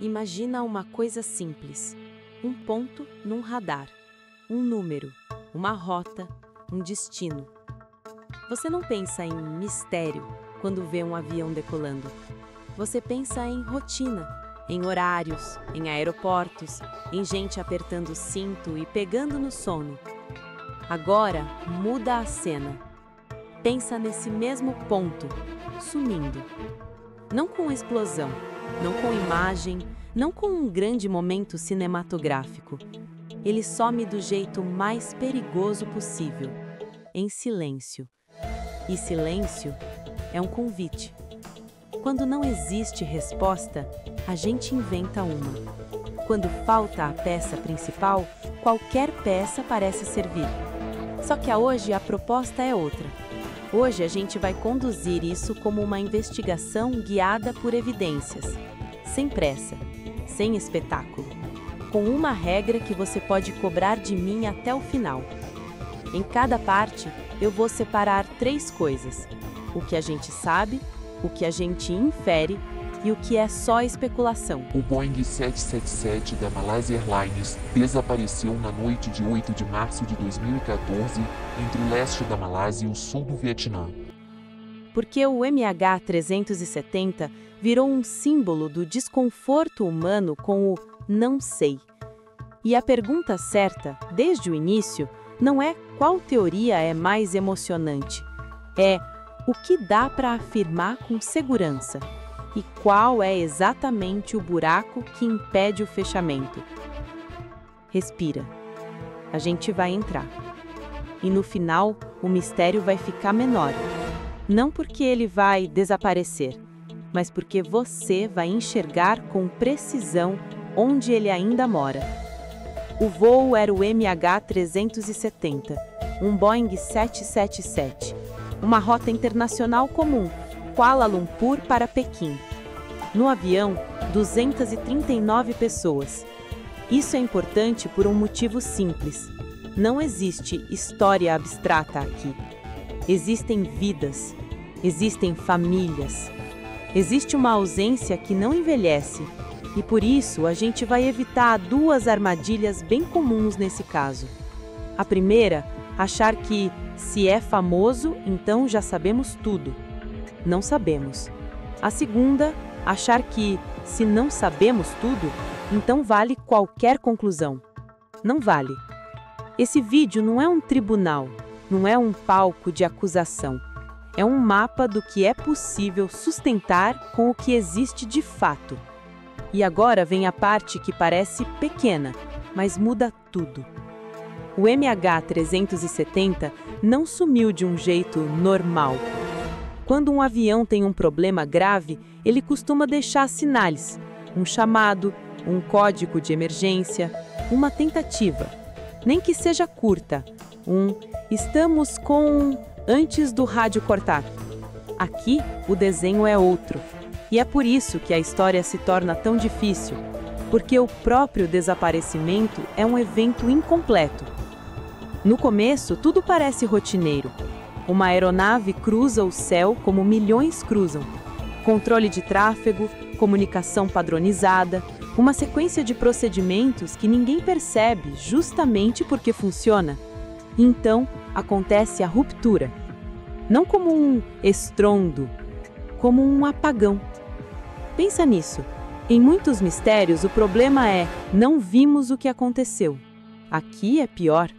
Imagina uma coisa simples: um ponto num radar, um número, uma rota, um destino. Você não pensa em mistério quando vê um avião decolando. Você pensa em rotina, em horários, em aeroportos, em gente apertando o cinto e pegando no sono. Agora, muda a cena. Pensa nesse mesmo ponto, sumindo. Não com explosão, não com imagem, não com um grande momento cinematográfico. Ele some do jeito mais perigoso possível, em silêncio. E silêncio é um convite. Quando não existe resposta, a gente inventa uma. Quando falta a peça principal, qualquer peça parece servir. Só que hoje a proposta é outra. Hoje a gente vai conduzir isso como uma investigação guiada por evidências, sem pressa, sem espetáculo, com uma regra que você pode cobrar de mim até o final. Em cada parte, eu vou separar 3 coisas: o que a gente sabe, o que a gente infere e o que é só especulação. O Boeing 777 da Malaysia Airlines desapareceu na noite de 8 de março de 2014 entre o leste da Malásia e o sul do Vietnã. Porque o MH370 virou um símbolo do desconforto humano com o não sei. E a pergunta certa, desde o início, não é qual teoria é mais emocionante. É o que dá para afirmar com segurança. E qual é exatamente o buraco que impede o fechamento. Respira. A gente vai entrar. E no final, o mistério vai ficar menor. Não porque ele vai desaparecer, mas porque você vai enxergar com precisão onde ele ainda mora. O voo era o MH370, um Boeing 777, uma rota internacional comum, Kuala Lumpur para Pequim. No avião, 239 pessoas. Isso é importante por um motivo simples. Não existe história abstrata aqui. Existem vidas, existem famílias. Existe uma ausência que não envelhece. E por isso a gente vai evitar 2 armadilhas bem comuns nesse caso. A primeira, achar que, se é famoso, então já sabemos tudo. Não sabemos. A segunda, achar que, se não sabemos tudo, então vale qualquer conclusão. Não vale. Esse vídeo não é um tribunal, não é um palco de acusação. É um mapa do que é possível sustentar com o que existe de fato. E agora vem a parte que parece pequena, mas muda tudo. O MH370 não sumiu de um jeito normal. Quando um avião tem um problema grave, ele costuma deixar sinais, um chamado, um código de emergência, uma tentativa, nem que seja curta, estamos com antes do rádio cortar. Aqui, o desenho é outro. E é por isso que a história se torna tão difícil, porque o próprio desaparecimento é um evento incompleto. No começo, tudo parece rotineiro. Uma aeronave cruza o céu como milhões cruzam. Controle de tráfego, comunicação padronizada, uma sequência de procedimentos que ninguém percebe justamente porque funciona. Então, acontece a ruptura. Não como um estrondo, como um apagão. Pensa nisso. Em muitos mistérios, o problema é não vimos o que aconteceu. Aqui é pior.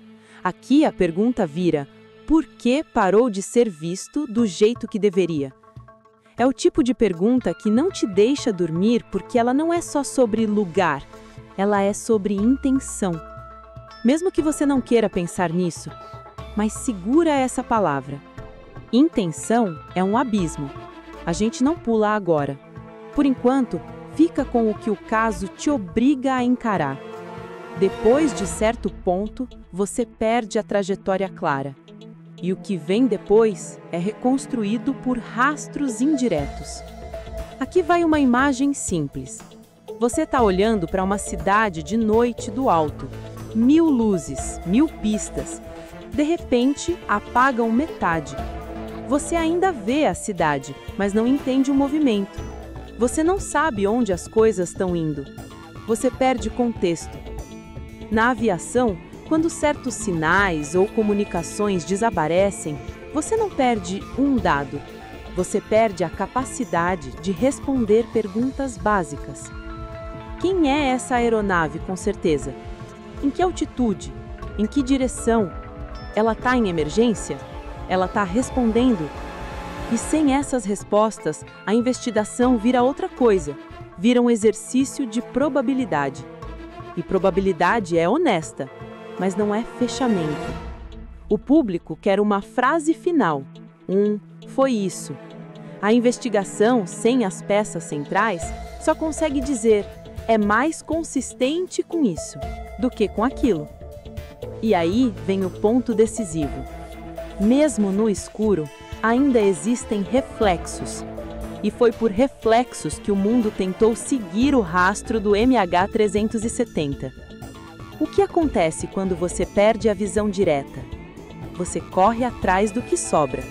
Aqui a pergunta vira: por que parou de ser visto do jeito que deveria? É o tipo de pergunta que não te deixa dormir porque ela não é só sobre lugar, ela é sobre intenção. Mesmo que você não queira pensar nisso, mas segura essa palavra. Intenção é um abismo. A gente não pula agora. Por enquanto, fica com o que o caso te obriga a encarar. Depois de certo ponto, você perde a trajetória clara. E o que vem depois é reconstruído por rastros indiretos. Aqui vai uma imagem simples. Você está olhando para uma cidade de noite do alto. 1000 luzes, 1000 pistas. De repente, apagam metade. Você ainda vê a cidade, mas não entende o movimento. Você não sabe onde as coisas estão indo. Você perde contexto. Na aviação, quando certos sinais ou comunicações desaparecem, você não perde um dado. Você perde a capacidade de responder perguntas básicas. Quem é essa aeronave, com certeza? Em que altitude? Em que direção? Ela está em emergência? Ela está respondendo? E sem essas respostas, a investigação vira outra coisa. Vira um exercício de probabilidade. E probabilidade é honesta, mas não é fechamento. O público quer uma frase final. Foi isso. A investigação, sem as peças centrais, só consegue dizer é mais consistente com isso do que com aquilo. E aí vem o ponto decisivo. Mesmo no escuro, ainda existem reflexos. E foi por reflexos que o mundo tentou seguir o rastro do MH370. O que acontece quando você perde a visão direta? Você corre atrás do que sobra.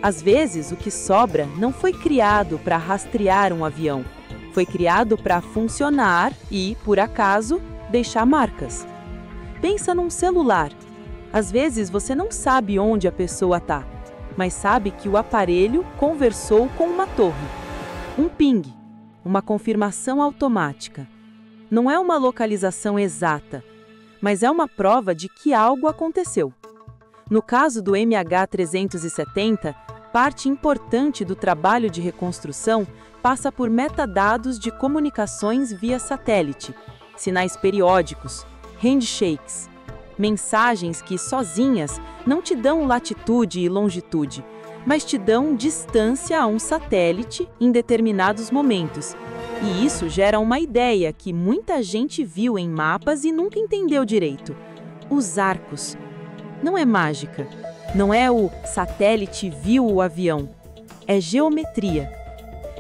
Às vezes, o que sobra não foi criado para rastrear um avião. Foi criado para funcionar e, por acaso, deixar marcas. Pensa num celular. Às vezes, você não sabe onde a pessoa está, mas sabe que o aparelho conversou com uma torre. Um ping, uma confirmação automática. Não é uma localização exata, mas é uma prova de que algo aconteceu. No caso do MH370, parte importante do trabalho de reconstrução passa por metadados de comunicações via satélite, sinais periódicos, handshakes, mensagens que, sozinhas, não te dão latitude e longitude, mas te dão distância a um satélite em determinados momentos. E isso gera uma ideia que muita gente viu em mapas e nunca entendeu direito. Os arcos. Não é mágica. Não é o satélite viu o avião. É geometria.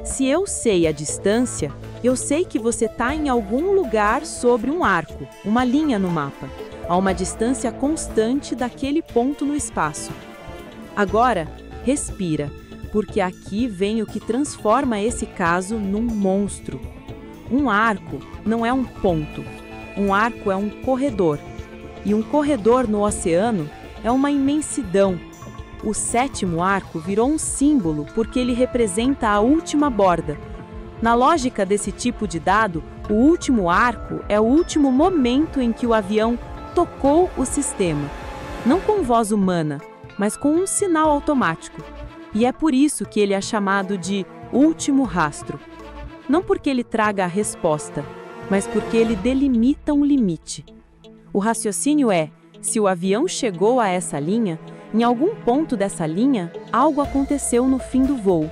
Se eu sei a distância, eu sei que você está em algum lugar sobre um arco, uma linha no mapa, a uma distância constante daquele ponto no espaço. Agora, respira, porque aqui vem o que transforma esse caso num monstro. Um arco não é um ponto. Um arco é um corredor. E um corredor no oceano é uma imensidão. O sétimo arco virou um símbolo porque ele representa a última borda. Na lógica desse tipo de dado, o último arco é o último momento em que o avião tocou o sistema. Não com voz humana, mas com um sinal automático. E é por isso que ele é chamado de último rastro. Não porque ele traga a resposta, mas porque ele delimita um limite. O raciocínio é: se o avião chegou a essa linha, em algum ponto dessa linha, algo aconteceu no fim do voo.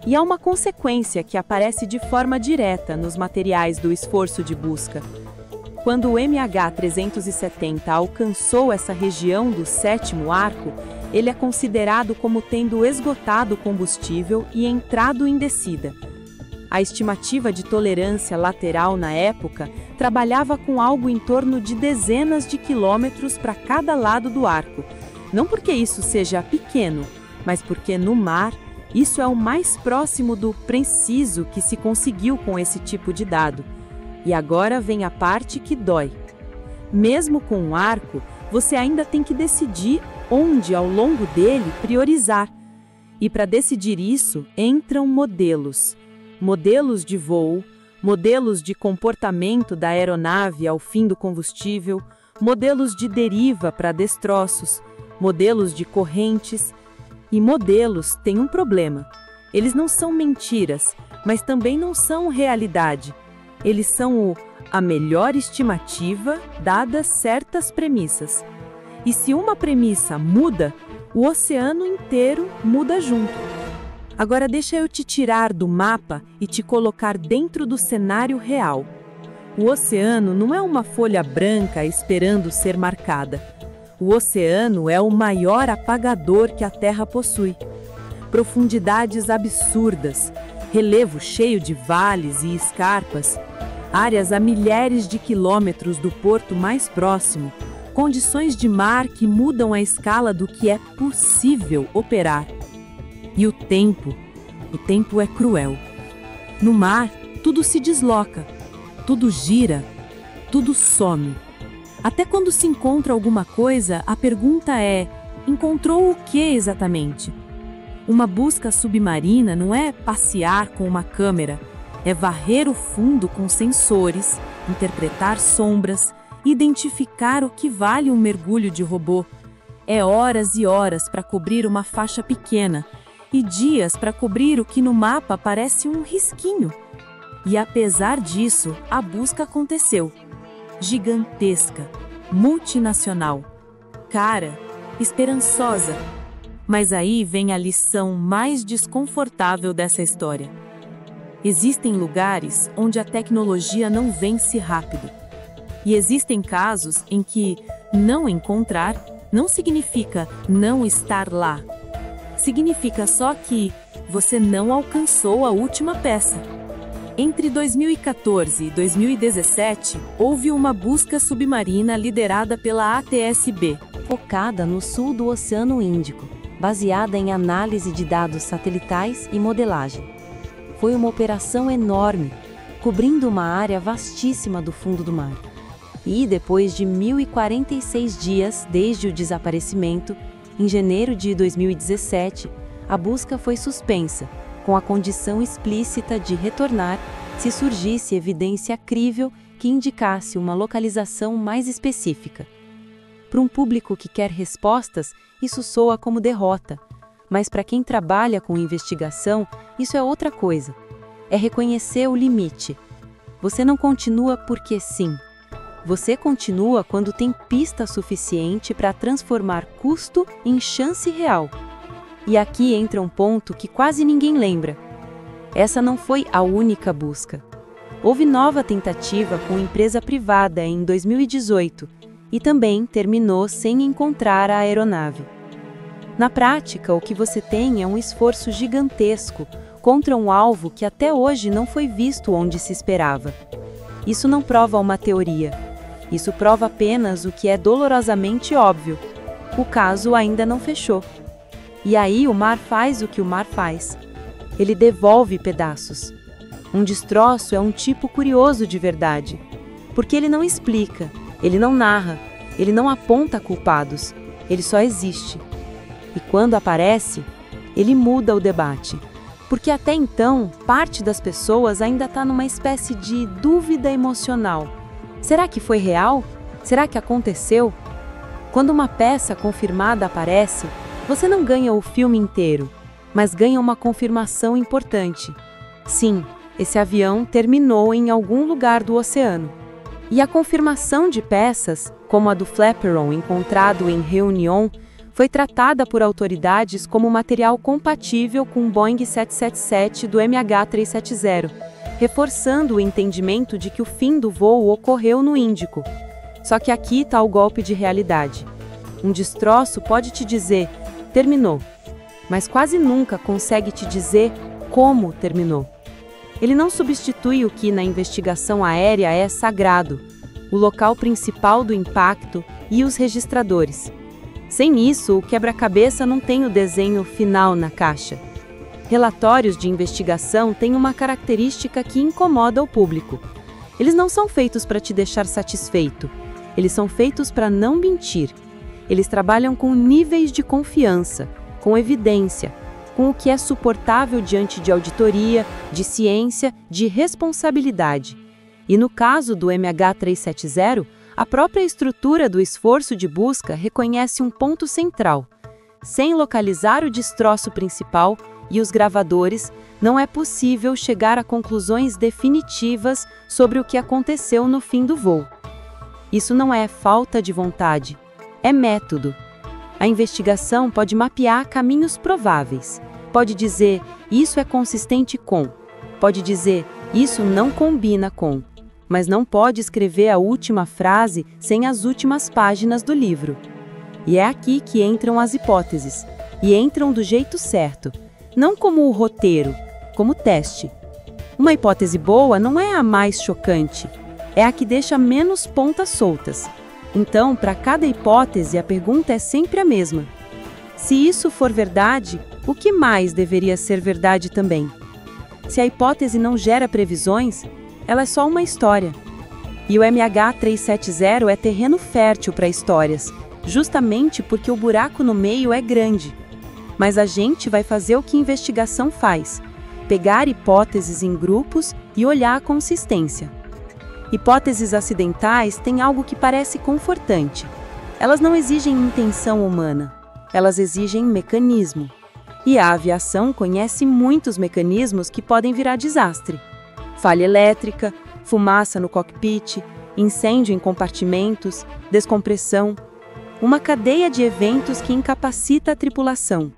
E há uma consequência que aparece de forma direta nos materiais do esforço de busca. Quando o MH370 alcançou essa região do sétimo arco, ele é considerado como tendo esgotado o combustível e entrado em descida. A estimativa de tolerância lateral na época trabalhava com algo em torno de dezenas de quilômetros para cada lado do arco. Não porque isso seja pequeno, mas porque no mar, isso é o mais próximo do preciso que se conseguiu com esse tipo de dado. E agora vem a parte que dói. Mesmo com um arco, você ainda tem que decidir onde ao longo dele priorizar. E para decidir isso, entram modelos. Modelos de voo, modelos de comportamento da aeronave ao fim do combustível, modelos de deriva para destroços, modelos de correntes. E modelos têm um problema. Eles não são mentiras, mas também não são realidade. Eles são a melhor estimativa dadas certas premissas. E se uma premissa muda, o oceano inteiro muda junto. Agora deixa eu te tirar do mapa e te colocar dentro do cenário real. O oceano não é uma folha branca esperando ser marcada. O oceano é o maior apagador que a Terra possui. Profundidades absurdas, relevo cheio de vales e escarpas, áreas a milhares de quilômetros do porto mais próximo, condições de mar que mudam a escala do que é possível operar. E o tempo é cruel. No mar, tudo se desloca, tudo gira, tudo some. Até quando se encontra alguma coisa, a pergunta é: encontrou o que exatamente? Uma busca submarina não é passear com uma câmera, é varrer o fundo com sensores, interpretar sombras, identificar o que vale um mergulho de robô. É horas e horas para cobrir uma faixa pequena e dias para cobrir o que no mapa parece um risquinho. E apesar disso, a busca aconteceu. Gigantesca, multinacional, cara, esperançosa. Mas aí vem a lição mais desconfortável dessa história. Existem lugares onde a tecnologia não vence rápido. E existem casos em que não encontrar não significa não estar lá. Significa só que você não alcançou a última peça. Entre 2014 e 2017, houve uma busca submarina liderada pela ATSB, Focada no sul do Oceano Índico, baseada em análise de dados satelitais e modelagem. Foi uma operação enorme, cobrindo uma área vastíssima do fundo do mar. E depois de 1.046 dias desde o desaparecimento, em janeiro de 2017, a busca foi suspensa, com a condição explícita de retornar se surgisse evidência crível que indicasse uma localização mais específica. Para um público que quer respostas, isso soa como derrota, mas para quem trabalha com investigação, isso é outra coisa. É reconhecer o limite. Você não continua porque sim. Você continua quando tem pista suficiente para transformar custo em chance real. E aqui entra um ponto que quase ninguém lembra. Essa não foi a única busca. Houve nova tentativa com empresa privada em 2018 e também terminou sem encontrar a aeronave. Na prática, o que você tem é um esforço gigantesco contra um alvo que até hoje não foi visto onde se esperava. Isso não prova uma teoria. Isso prova apenas o que é dolorosamente óbvio. O caso ainda não fechou. E aí o mar faz o que o mar faz. Ele devolve pedaços. Um destroço é um tipo curioso de verdade, porque ele não explica, ele não narra, ele não aponta culpados, ele só existe. E quando aparece, ele muda o debate. Porque até então, parte das pessoas ainda está numa espécie de dúvida emocional. Será que foi real? Será que aconteceu? Quando uma peça confirmada aparece, você não ganha o filme inteiro, mas ganha uma confirmação importante. Sim, esse avião terminou em algum lugar do oceano. E a confirmação de peças, como a do Flaperon encontrado em Réunion, foi tratada por autoridades como material compatível com o Boeing 777 do MH370, reforçando o entendimento de que o fim do voo ocorreu no Índico. Só que aqui está o golpe de realidade. Um destroço pode te dizer, terminou, mas quase nunca consegue te dizer como terminou. Ele não substitui o que na investigação aérea é sagrado, o local principal do impacto e os registradores. Sem isso, o quebra-cabeça não tem o desenho final na caixa. Relatórios de investigação têm uma característica que incomoda o público. Eles não são feitos para te deixar satisfeito. Eles são feitos para não mentir. Eles trabalham com níveis de confiança, com evidência, com o que é suportável diante de auditoria, de ciência, de responsabilidade. E no caso do MH370, a própria estrutura do esforço de busca reconhece um ponto central. Sem localizar o destroço principal e os gravadores, não é possível chegar a conclusões definitivas sobre o que aconteceu no fim do voo. Isso não é falta de vontade, é método. A investigação pode mapear caminhos prováveis. Pode dizer, isso é consistente com. Pode dizer, isso não combina com. Mas não pode escrever a última frase sem as últimas páginas do livro. E é aqui que entram as hipóteses. E entram do jeito certo. Não como o roteiro, como teste. Uma hipótese boa não é a mais chocante. É a que deixa menos pontas soltas. Então, para cada hipótese, a pergunta é sempre a mesma. Se isso for verdade, o que mais deveria ser verdade também? Se a hipótese não gera previsões, ela é só uma história. E o MH370 é terreno fértil para histórias, justamente porque o buraco no meio é grande. Mas a gente vai fazer o que investigação faz: pegar hipóteses em grupos e olhar a consistência. Hipóteses acidentais têm algo que parece confortante. Elas não exigem intenção humana, elas exigem mecanismo. E a aviação conhece muitos mecanismos que podem virar desastre. Falha elétrica, fumaça no cockpit, incêndio em compartimentos, descompressão. Uma cadeia de eventos que incapacita a tripulação.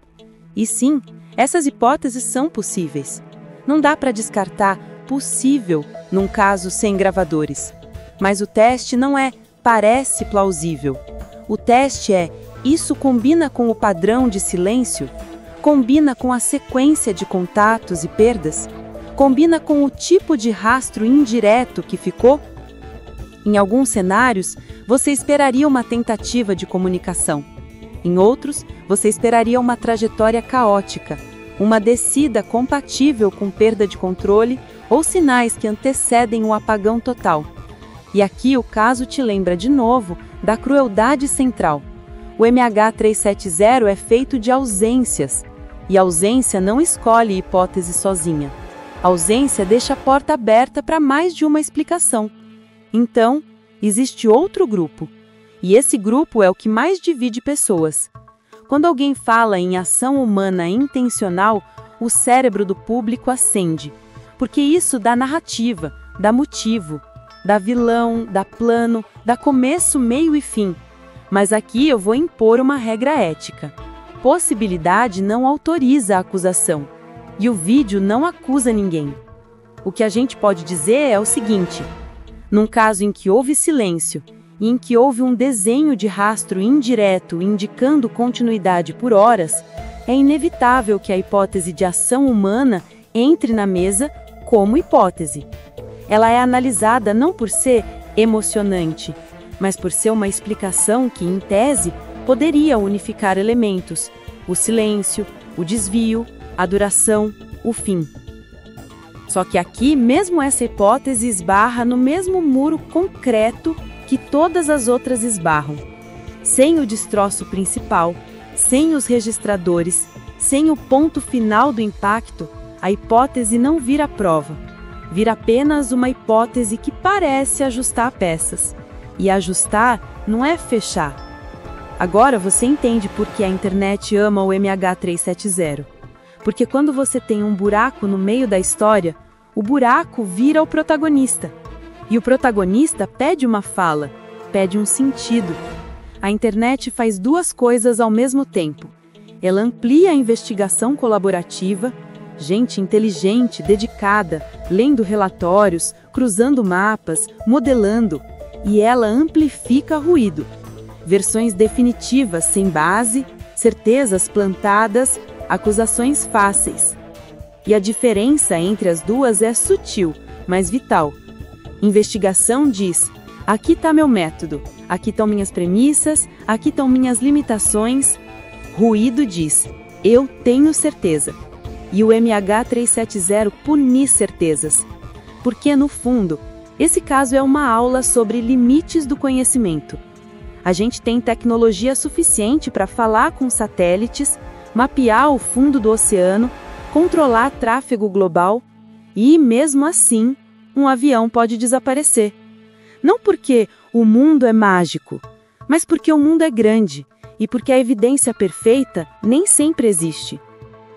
E sim, essas hipóteses são possíveis. Não dá para descartar possível num caso sem gravadores. Mas o teste não é parece plausível. O teste é: isso combina com o padrão de silêncio? Combina com a sequência de contatos e perdas? Combina com o tipo de rastro indireto que ficou? Em alguns cenários, você esperaria uma tentativa de comunicação. Em outros, você esperaria uma trajetória caótica, uma descida compatível com perda de controle ou sinais que antecedem o apagão total. E aqui o caso te lembra de novo da crueldade central. O MH370 é feito de ausências, e a ausência não escolhe hipótese sozinha. A ausência deixa a porta aberta para mais de uma explicação. Então, existe outro grupo, e esse grupo é o que mais divide pessoas. Quando alguém fala em ação humana intencional, o cérebro do público acende, porque isso dá narrativa, dá motivo, dá vilão, dá plano, dá começo, meio e fim. Mas aqui eu vou impor uma regra ética. Possibilidade não autoriza a acusação, e o vídeo não acusa ninguém. O que a gente pode dizer é o seguinte: num caso em que houve silêncio e em que houve um desenho de rastro indireto indicando continuidade por horas, é inevitável que a hipótese de ação humana entre na mesa como hipótese. Ela é analisada não por ser emocionante, mas por ser uma explicação que, em tese, poderia unificar elementos: o silêncio, o desvio, a duração, o fim. Só que aqui, mesmo essa hipótese esbarra no mesmo muro concreto que todas as outras esbarram. Sem o destroço principal, sem os registradores, sem o ponto final do impacto, a hipótese não vira prova. Vira apenas uma hipótese que parece ajustar peças. E ajustar não é fechar. Agora você entende por que a internet ama o MH370. Porque quando você tem um buraco no meio da história, o buraco vira o protagonista. E o protagonista pede uma fala, pede um sentido. A internet faz duas coisas ao mesmo tempo. Ela amplia a investigação colaborativa, gente inteligente, dedicada, lendo relatórios, cruzando mapas, modelando, e ela amplifica ruído. Versões definitivas sem base, certezas plantadas, acusações fáceis. E a diferença entre as duas é sutil, mas vital. Investigação diz: aqui está meu método, aqui estão minhas premissas, aqui estão minhas limitações. Ruído diz: eu tenho certeza. E o MH370 pune certezas. Porque, no fundo, esse caso é uma aula sobre limites do conhecimento. A gente tem tecnologia suficiente para falar com satélites, mapear o fundo do oceano, controlar tráfego global e, mesmo assim, um avião pode desaparecer. Não porque o mundo é mágico, mas porque o mundo é grande e porque a evidência perfeita nem sempre existe.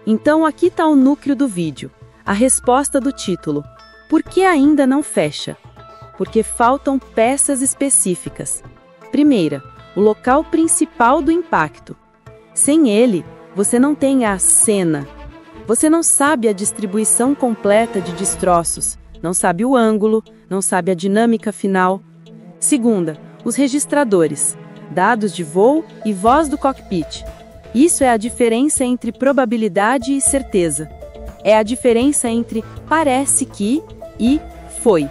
Então aqui está o núcleo do vídeo, a resposta do título: por que ainda não fecha? Porque faltam peças específicas. Primeira, o local principal do impacto. Sem ele, você não tem a cena. Você não sabe a distribuição completa de destroços, não sabe o ângulo, não sabe a dinâmica final. Segunda, os registradores, dados de voo e voz do cockpit. Isso é a diferença entre probabilidade e certeza. É a diferença entre parece que e foi.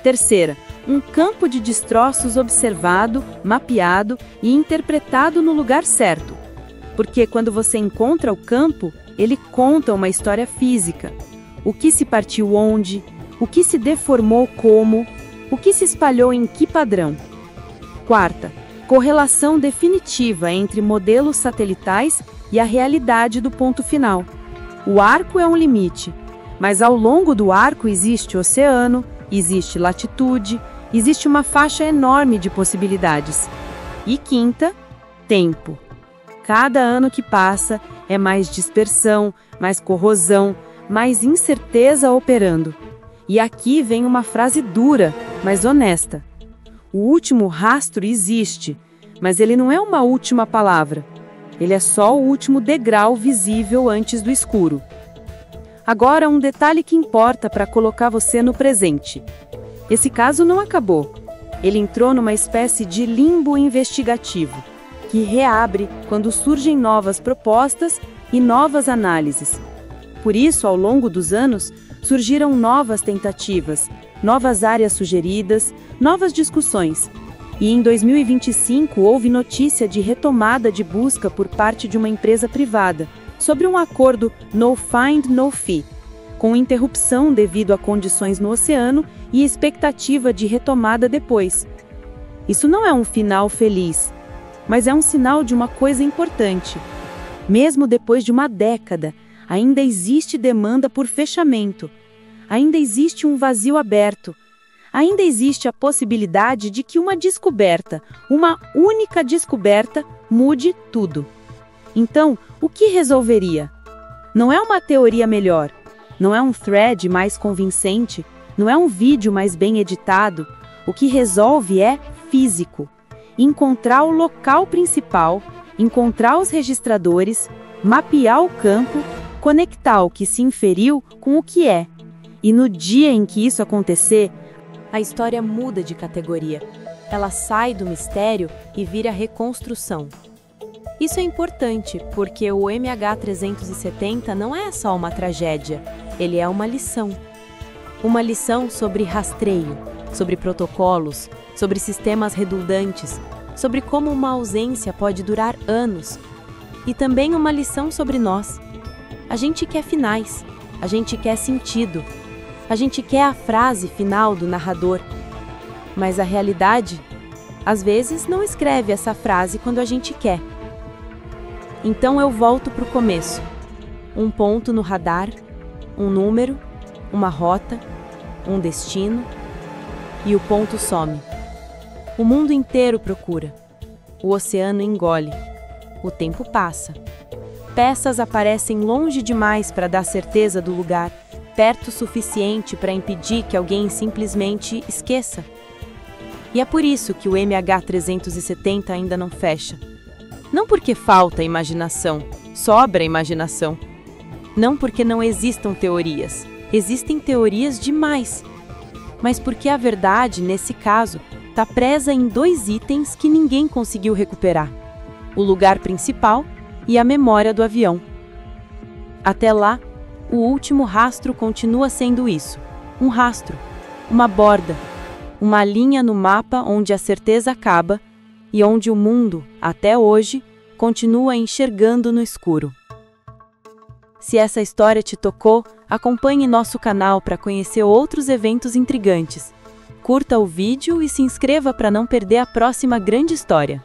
Terceira, um campo de destroços observado, mapeado e interpretado no lugar certo. Porque quando você encontra o campo, ele conta uma história física. o que se partiu onde, o que se deformou como, o que se espalhou em que padrão. Quarta, correlação definitiva entre modelos satelitais e a realidade do ponto final. O arco é um limite, mas ao longo do arco existe oceano, existe latitude, existe uma faixa enorme de possibilidades. E quinta, tempo. Cada ano que passa é mais dispersão, mais corrosão, mais incerteza operando. E aqui vem uma frase dura, mas honesta. O último rastro existe, mas ele não é uma última palavra. Ele é só o último degrau visível antes do escuro. Agora, um detalhe que importa para colocar você no presente. Esse caso não acabou. Ele entrou numa espécie de limbo investigativo, que reabre quando surgem novas propostas e novas análises. Por isso, ao longo dos anos, surgiram novas tentativas, novas áreas sugeridas, novas discussões. E em 2025 houve notícia de retomada de busca por parte de uma empresa privada sobre um acordo No Find, No Fee, com interrupção devido a condições no oceano e expectativa de retomada depois. Isso não é um final feliz, mas é um sinal de uma coisa importante. Mesmo depois de uma década, ainda existe demanda por fechamento, ainda existe um vazio aberto, ainda existe a possibilidade de que uma descoberta, uma única descoberta, mude tudo. Então, o que resolveria? Não é uma teoria melhor, não é um thread mais convincente, não é um vídeo mais bem editado. O que resolve é físico. Encontrar o local principal, encontrar os registradores, mapear o campo, conectar o que se inferiu com o que é. E no dia em que isso acontecer, a história muda de categoria. Ela sai do mistério e vira reconstrução. Isso é importante porque o MH370 não é só uma tragédia, ele é uma lição. Uma lição sobre rastreio, sobre protocolos, sobre sistemas redundantes, sobre como uma ausência pode durar anos. E também uma lição sobre nós. A gente quer finais, a gente quer sentido, a gente quer a frase final do narrador. Mas a realidade, às vezes, não escreve essa frase quando a gente quer. Então eu volto para o começo. Um ponto no radar, um número, uma rota, um destino, e o ponto some. O mundo inteiro procura. O oceano engole. O tempo passa. Peças aparecem longe demais para dar certeza do lugar, perto o suficiente para impedir que alguém simplesmente esqueça. E é por isso que o MH370 ainda não fecha. Não porque falta imaginação, sobra imaginação. Não porque não existam teorias, existem teorias demais. Mas porque a verdade, nesse caso, está presa em 2 itens que ninguém conseguiu recuperar: o lugar principal e a memória do avião. Até lá, o último rastro continua sendo isso: um rastro, uma borda, uma linha no mapa onde a certeza acaba e onde o mundo, até hoje, continua enxergando no escuro. Se essa história te tocou, acompanhe nosso canal para conhecer outros eventos intrigantes. Curta o vídeo e se inscreva para não perder a próxima grande história.